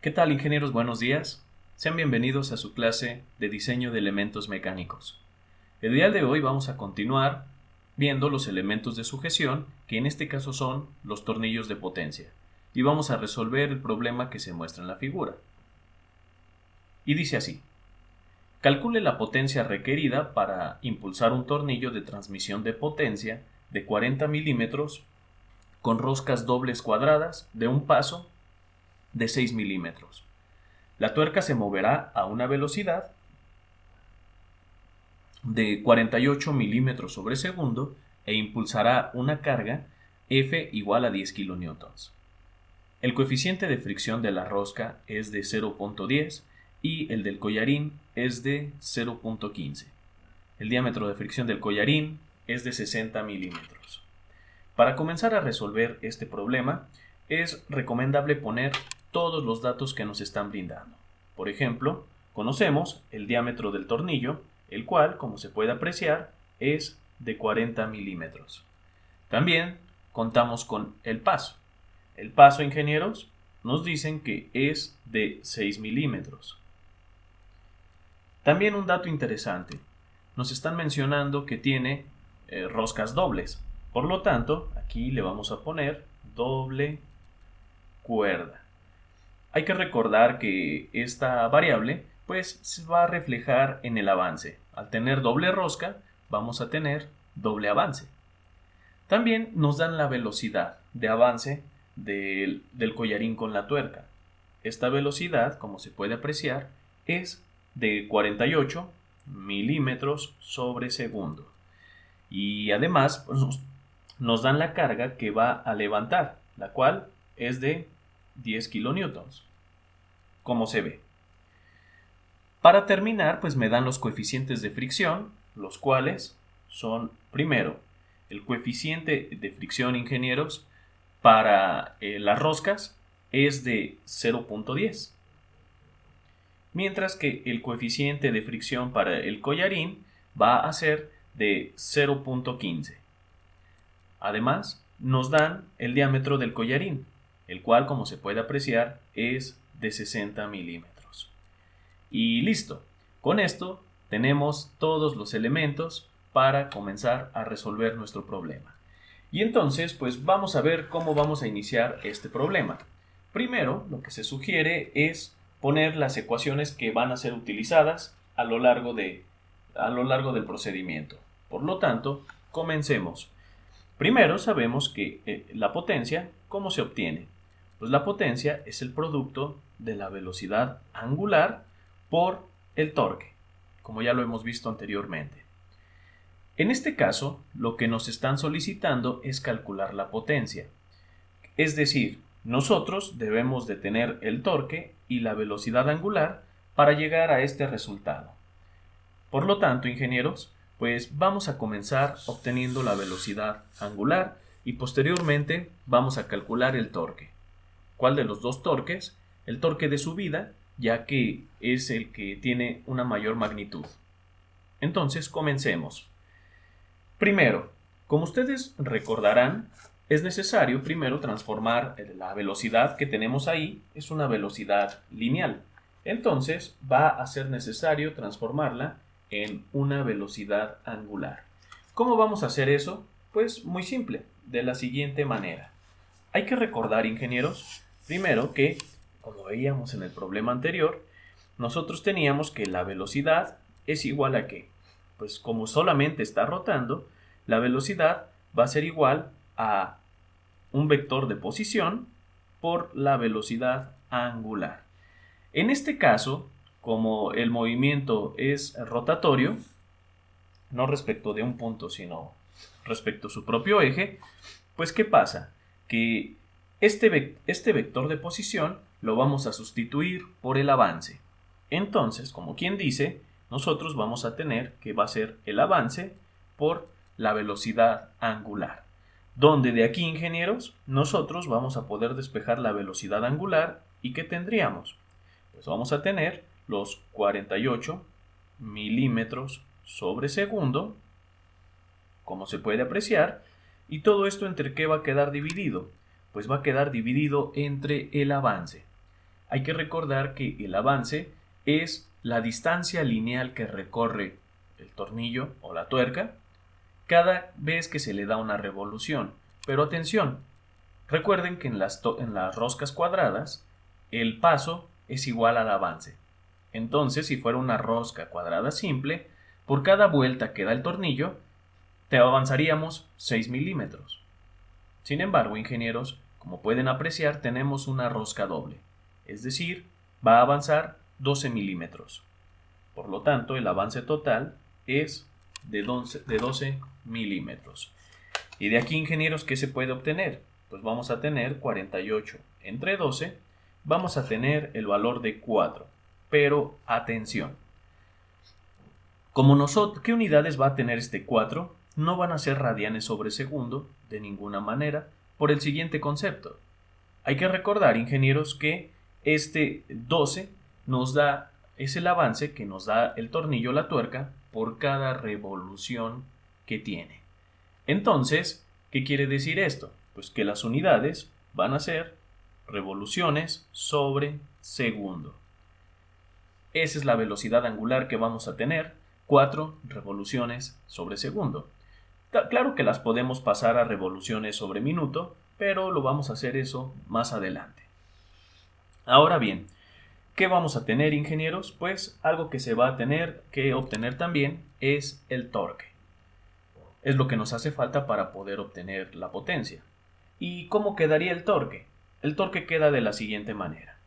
¿Qué tal, ingenieros? Buenos días. Sean bienvenidos a su clase de diseño de elementos mecánicos. El día de hoy vamos a continuar viendo los elementos de sujeción, que en este caso son los tornillos de potencia, y vamos a resolver el problema que se muestra en la figura. Y dice así: calcule la potencia requerida para impulsar un tornillo de transmisión de potencia de 40 milímetros con roscas dobles cuadradas de un paso de 6 milímetros. La tuerca se moverá a una velocidad de 48 milímetros sobre segundo e impulsará una carga F igual a 10 kN. El coeficiente de fricción de la rosca es de 0.10 y el del collarín es de 0.15. El diámetro de fricción del collarín es de 60 milímetros. Para comenzar a resolver este problema, es recomendable poner todos los datos que nos están brindando. Por ejemplo, conocemos el diámetro del tornillo, el cual, como se puede apreciar, es de 40 milímetros. También contamos con el paso. El paso, ingenieros, nos dicen que es de 6 milímetros. También un dato interesante. Nos están mencionando que tiene roscas dobles. Por lo tanto, aquí le vamos a poner doble cuerda. Hay que recordar que esta variable pues se va a reflejar en el avance. Al tener doble rosca, vamos a tener doble avance. También nos dan la velocidad de avance del collarín con la tuerca. Esta velocidad, como se puede apreciar, es de 48 milímetros sobre segundo. Y además pues, nos dan la carga que va a levantar, la cual es de 10 kilonewtons, como se ve. Para terminar, pues me dan los coeficientes de fricción, los cuales son, primero, el coeficiente de fricción, ingenieros, para las roscas es de 0.10, mientras que el coeficiente de fricción para el collarín va a ser de 0.15. Además, nos dan el diámetro del collarín, el cual, como se puede apreciar, es de 60 milímetros. Y listo. Con esto tenemos todos los elementos para comenzar a resolver nuestro problema. Y entonces, pues vamos a ver cómo vamos a iniciar este problema. Primero, lo que se sugiere es poner las ecuaciones que van a ser utilizadas a lo largo del procedimiento. Por lo tanto, comencemos. Primero sabemos que la potencia, ¿cómo se obtiene? Pues la potencia es el producto de la velocidad angular por el torque, como ya lo hemos visto anteriormente. En este caso, lo que nos están solicitando es calcular la potencia. Es decir, nosotros debemos de tener el torque y la velocidad angular para llegar a este resultado. Por lo tanto, ingenieros, pues vamos a comenzar obteniendo la velocidad angular y posteriormente vamos a calcular el torque. ¿Cuál de los dos torques? El torque de subida, ya que es el que tiene una mayor magnitud. Entonces, comencemos. Primero, como ustedes recordarán, es necesario primero transformar la velocidad que tenemos ahí, es una velocidad lineal. Entonces, va a ser necesario transformarla en una velocidad angular. ¿Cómo vamos a hacer eso? Pues muy simple, de la siguiente manera. Hay que recordar, ingenieros, primero que, como veíamos en el problema anterior, nosotros teníamos que la velocidad es igual a ¿qué? Pues como solamente está rotando, la velocidad va a ser igual a un vector de posición por la velocidad angular. En este caso, como el movimiento es rotatorio, no respecto de un punto, sino respecto a su propio eje, pues ¿qué pasa? Que este vector de posición lo vamos a sustituir por el avance. Entonces, como quien dice, nosotros vamos a tener que va a ser el avance por la velocidad angular. Donde de aquí, ingenieros, nosotros vamos a poder despejar la velocidad angular y ¿qué tendríamos? Pues vamos a tener los 48 milímetros sobre segundo, como se puede apreciar, y todo esto entre qué va a quedar dividido, pues va a quedar dividido entre el avance. hay que recordar que el avance es la distancia lineal que recorre el tornillo o la tuerca cada vez que se le da una revolución. Pero atención, recuerden que en las roscas cuadradas el paso es igual al avance. Entonces, si fuera una rosca cuadrada simple, por cada vuelta que da el tornillo, te avanzaríamos 6 milímetros. Sin embargo, ingenieros, como pueden apreciar, tenemos una rosca doble, es decir, va a avanzar 12 milímetros. Por lo tanto, el avance total es de 12 milímetros. Y de aquí, ingenieros, ¿qué se puede obtener? Pues vamos a tener 48 entre 12, vamos a tener el valor de 4. Pero atención, ¿qué unidades va a tener este 4? No van a ser radianes sobre segundo de ninguna manera por el siguiente concepto. Hay que recordar, ingenieros, que este 12 es el avance que nos da el tornillo o la tuerca por cada revolución que tiene. Entonces, ¿qué quiere decir esto? Pues que las unidades van a ser revoluciones sobre segundo. Esa es la velocidad angular que vamos a tener, 4 revoluciones sobre segundo. Claro que las podemos pasar a revoluciones sobre minuto, pero lo vamos a hacer eso más adelante. Ahora bien, ¿qué vamos a tener, ingenieros? Pues algo que se va a tener que obtener también es el torque. Es lo que nos hace falta para poder obtener la potencia. ¿Y cómo quedaría el torque? El torque queda de la siguiente manera.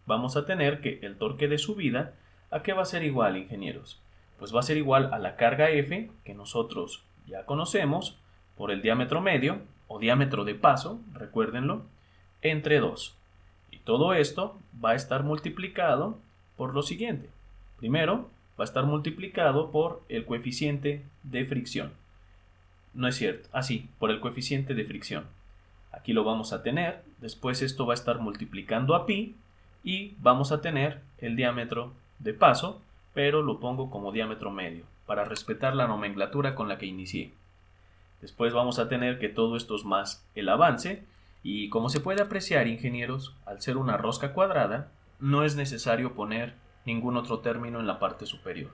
Vamos a tener que el torque de subida, ¿a qué va a ser igual, ingenieros? Pues va a ser igual a la carga F, que nosotros ya conocemos, por el diámetro medio, o diámetro de paso, recuérdenlo, entre 2. Y todo esto va a estar multiplicado por lo siguiente. Primero, va a estar multiplicado por el coeficiente de fricción. No es cierto, así, por el coeficiente de fricción. Aquí lo vamos a tener, después esto va a estar multiplicando a pi, y vamos a tener el diámetro de paso, pero lo pongo como diámetro medio, para respetar la nomenclatura con la que inicié. Después vamos a tener que todo esto es más el avance, y como se puede apreciar, ingenieros, al ser una rosca cuadrada, no es necesario poner ningún otro término en la parte superior.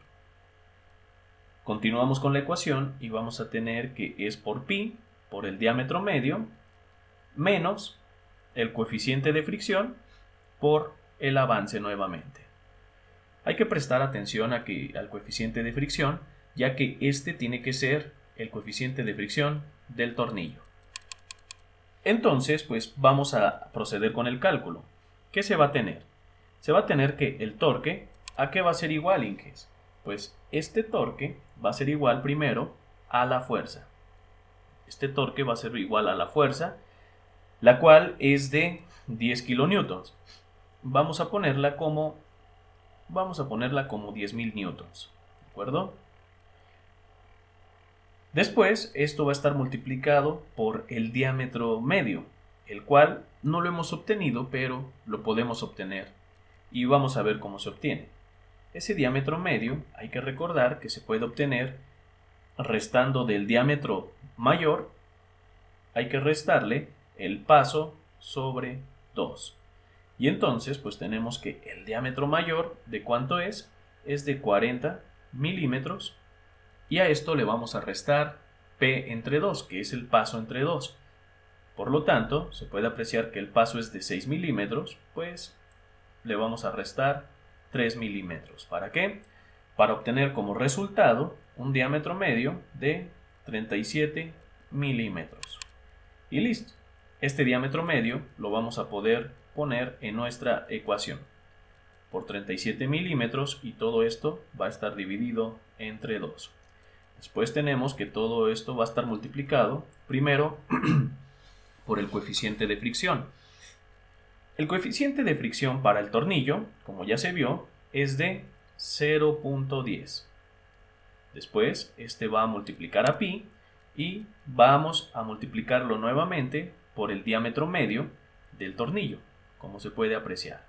Continuamos con la ecuación y vamos a tener que es por pi, por el diámetro medio, menos el coeficiente de fricción por el avance nuevamente. Hay que prestar atención al coeficiente de fricción, ya que este tiene que ser el coeficiente de fricción del tornillo. Entonces, pues vamos a proceder con el cálculo. ¿Qué se va a tener? Se va a tener que el torque, ¿a qué va a ser igual, Inges? Pues este torque va a ser igual primero a la fuerza. Este torque va a ser igual a la fuerza, la cual es de 10 kilonewtons. Vamos a ponerla como 10.000 newtons, ¿de acuerdo? Después, esto va a estar multiplicado por el diámetro medio, el cual no lo hemos obtenido, pero lo podemos obtener. Y vamos a ver cómo se obtiene. Ese diámetro medio hay que recordar que se puede obtener restando del diámetro mayor, hay que restarle el paso sobre 2. Y entonces, pues tenemos que el diámetro mayor, ¿de cuánto es? Es de 40 milímetros. Y a esto le vamos a restar P entre 2, que es el paso entre 2. Por lo tanto, se puede apreciar que el paso es de 6 milímetros, pues le vamos a restar 3 milímetros. ¿Para qué? Para obtener como resultado un diámetro medio de 37 milímetros. Y listo. Este diámetro medio lo vamos a poder poner en nuestra ecuación por 37 milímetros y todo esto va a estar dividido entre 2. Después tenemos que todo esto va a estar multiplicado primero por el coeficiente de fricción. El coeficiente de fricción para el tornillo, como ya se vio, es de 0.10. Después este va a multiplicar a pi y vamos a multiplicarlo nuevamente por el diámetro medio del tornillo, como se puede apreciar.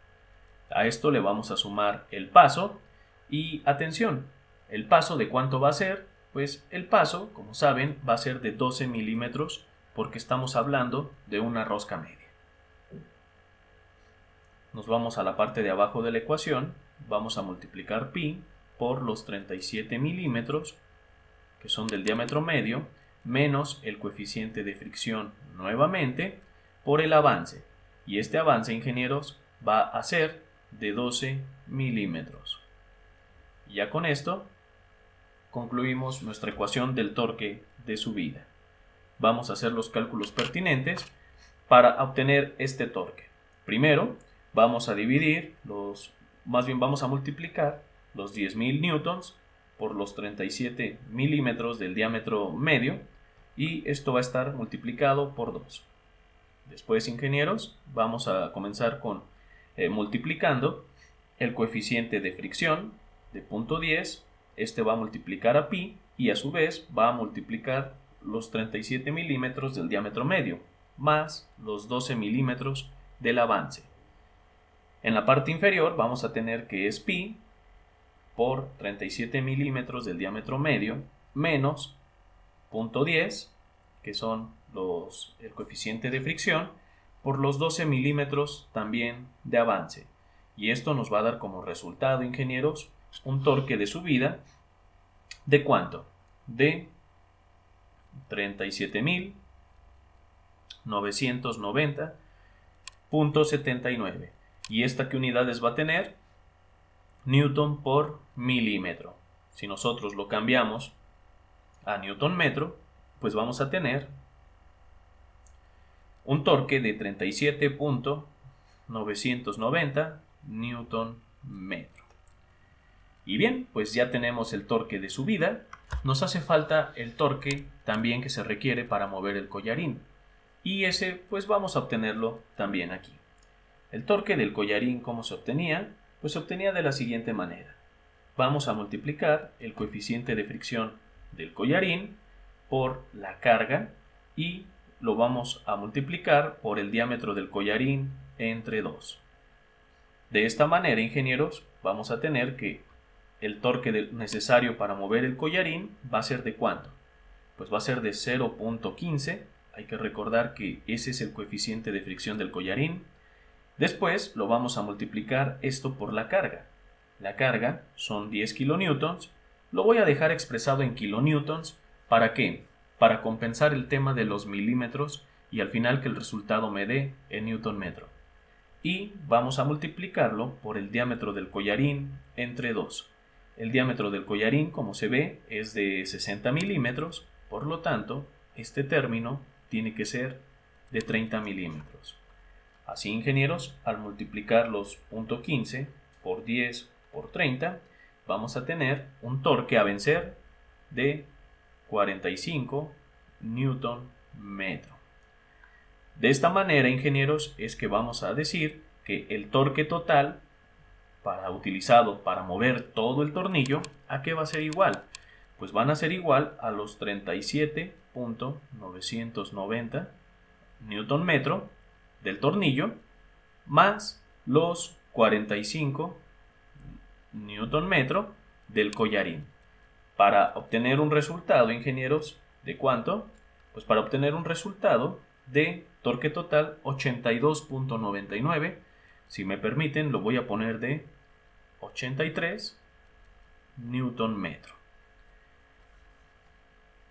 A esto le vamos a sumar el paso y atención, ¿el paso de cuánto va a ser? Pues el paso, como saben, va a ser de 12 milímetros porque estamos hablando de una rosca media. nos vamos a la parte de abajo de la ecuación, vamos a multiplicar pi por los 37 milímetros, que son del diámetro medio, menos el coeficiente de fricción nuevamente, por el avance. Y este avance, ingenieros, va a ser de 12 milímetros. Y ya con esto concluimos nuestra ecuación del torque de subida. Vamos a hacer los cálculos pertinentes para obtener este torque. Primero, vamos a vamos a multiplicar los 10.000 newtons por los 37 milímetros del diámetro medio, y esto va a estar multiplicado por 2. Después, ingenieros, vamos a comenzar con multiplicando el coeficiente de fricción de 0.10. Este va a multiplicar a pi y a su vez va a multiplicar los 37 milímetros del diámetro medio más los 12 milímetros del avance. En la parte inferior vamos a tener que es pi por 37 milímetros del diámetro medio menos 0.10, que son el coeficiente de fricción, por los 12 milímetros también de avance. Y esto nos va a dar como resultado, ingenieros, un torque de subida ¿de cuánto? De 37.990.79. ¿Y esta qué unidades va a tener? Newton por milímetro. Si nosotros lo cambiamos a newton metro, pues vamos a tener un torque de 37.990 newton metro. Y bien, pues ya tenemos el torque de subida. Nos hace falta el torque también que se requiere para mover el collarín. Y ese pues vamos a obtenerlo también aquí. El torque del collarín, ¿cómo se obtenía? Pues se obtenía de la siguiente manera. Vamos a multiplicar el coeficiente de fricción del collarín por la carga y lo vamos a multiplicar por el diámetro del collarín entre 2. De esta manera, ingenieros, vamos a tener que el torque necesario para mover el collarín va a ser ¿de cuánto? Pues va a ser de 0.15. Hay que recordar que ese es el coeficiente de fricción del collarín. Después lo vamos a multiplicar esto por la carga. La carga son 10 kilonewtons. Lo voy a dejar expresado en kilonewtons. ¿Para qué? Para compensar el tema de los milímetros y al final que el resultado me dé en newton metro. Y vamos a multiplicarlo por el diámetro del collarín entre 2. El diámetro del collarín, como se ve, es de 60 milímetros. Por lo tanto, este término tiene que ser de 30 milímetros. Así, ingenieros, al multiplicar los 0.15 por 10 por 30, vamos a tener un torque a vencer de 45 newton metro. De esta manera, ingenieros, es que vamos a decir que el torque total utilizado para mover todo el tornillo, ¿a qué va a ser igual? Pues van a ser igual a los 37.990 newton metro del tornillo más los 45 newton metro del collarín. Para obtener un resultado, ingenieros, ¿de cuánto? Pues para obtener un resultado de torque total 82.99. Si me permiten, lo voy a poner de 83 newton metro.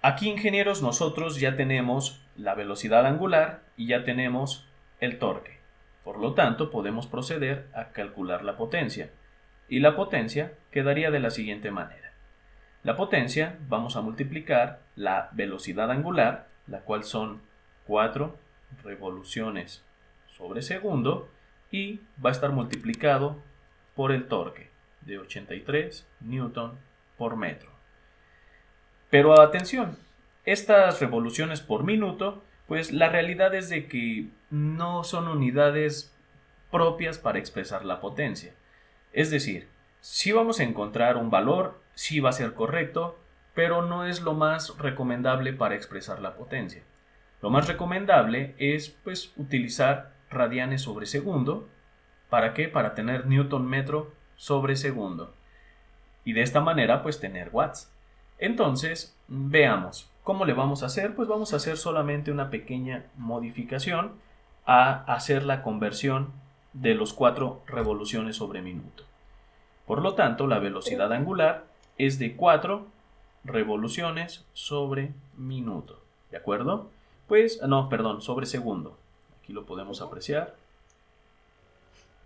Aquí, ingenieros, nosotros ya tenemos la velocidad angular y ya tenemos el torque. Por lo tanto, podemos proceder a calcular la potencia. Y la potencia quedaría de la siguiente manera. La potencia vamos a multiplicar la velocidad angular, la cual son 4 revoluciones sobre segundo, y va a estar multiplicado por el torque de 83 newton por metro. Pero atención, estas revoluciones por minuto, pues la realidad es de que no son unidades propias para expresar la potencia. Es decir, si vamos a encontrar un valor, sí va a ser correcto, pero no es lo más recomendable para expresar la potencia. Lo más recomendable es pues utilizar radianes sobre segundo. ¿Para qué? Para tener newton metro sobre segundo. Y de esta manera pues tener watts. Entonces, veamos, ¿cómo le vamos a hacer? Pues vamos a hacer solamente una pequeña modificación a hacer la conversión de los 4 revoluciones sobre minuto. Por lo tanto, la velocidad angular es de 4 revoluciones sobre minuto. ¿De acuerdo? Pues, no, perdón, sobre segundo. Aquí lo podemos apreciar.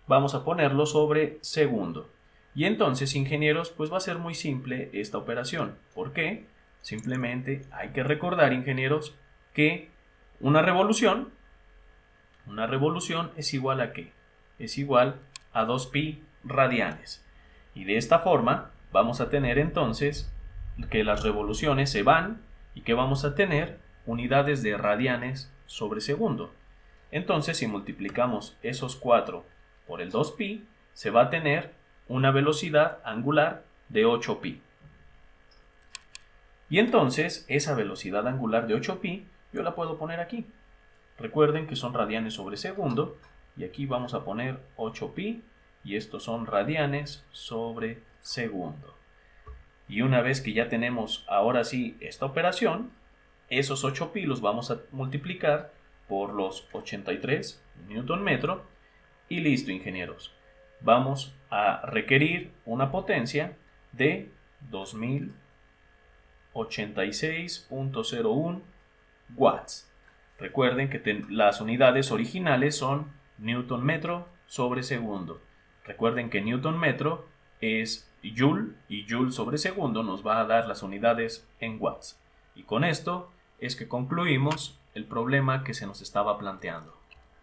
Vamos a ponerlo sobre segundo. Y entonces, ingenieros, pues va a ser muy simple esta operación. ¿Por qué? Simplemente hay que recordar, ingenieros, que una revolución es igual a ¿qué? Es igual a 2pi radianes. Y de esta forma vamos a tener entonces que las revoluciones se van y que vamos a tener unidades de radianes sobre segundo. Entonces, si multiplicamos esos 4 por el 2pi, se va a tener una velocidad angular de 8pi. Y entonces, esa velocidad angular de 8pi, yo la puedo poner aquí. Recuerden que son radianes sobre segundo, y aquí vamos a poner 8pi, y estos son radianes sobre segundo. Y una vez que ya tenemos ahora sí esta operación, esos 8pi los vamos a multiplicar por los 83 newton metro, y listo, ingenieros. Vamos a requerir una potencia de 2086.01 watts. Recuerden que las unidades originales son newton metro sobre segundo. Recuerden que newton metro es joule y joule sobre segundo nos va a dar las unidades en watts. Y con esto es que concluimos el problema que se nos estaba planteando.